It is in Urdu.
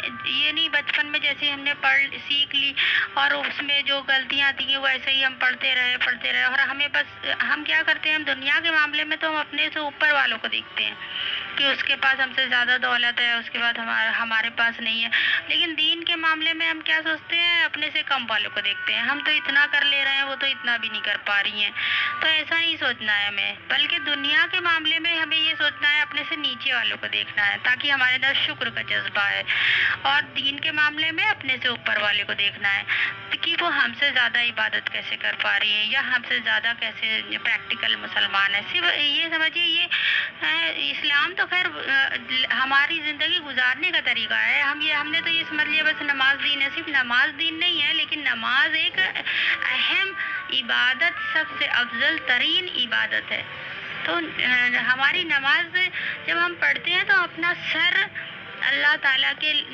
یہ نہیں بچپن میں جیسے ہم نے سیکھ لی اور اس میں جو غلطیاں تھیں ویسے ہی ہم پڑھتے رہے اور ہمیں بس ہم کیا کرتے ہیں، ہم دنیا کے معاملے میں تو ہم اپنے سے اوپر والوں کو دیکھتے ہیں کہ اس کے پاس ہم سے زیادہ دولت ہے، اس کے بعد ہمارے پاس نہیں ہے، لیکن دین کے معاملے میں ہم کیا سوچتے ہیں، اپنے سے کم والوں کو دیکھتے ہیں، ہم تو اتنا کر لے رہے ہیں، وہ تو اتنا بھی نہیں کر پا رہی ہیں۔ تو ایسا نہیں سوچنا ہے ہمیں، بلکہ دنیا کے معاملے میں ہمیں یہ سوچنا ہے، اپنے سے نیچے والوں کو دیکھنا ہے تاکہ ہمارے اندر شکر کا جذبہ ہے، اور دین کے معاملے میں اپنے سے اوپر والے کو دیکھنا ہے کہ وہ ہم سے زیادہ عبادت کیسے کر پا رہی ہے یا ہم سے زیادہ کیسے پریکٹیکل مسلمان ہے۔ صرف یہ سمجھیے یہ اسلام تو خیر ہماری زندگی گزارنے کا طریقہ ہے، ہم نے تو یہ سمجھ لیا بس نماز دین ہے، صرف نماز دین نہیں ہے، لیکن نماز ایک اہم عبادت، سب سے افضل ترین عبادت ہے۔ تو ہماری نماز جب ہم پڑھتے ہیں تو اپنا سر اللہ تعالیٰ کے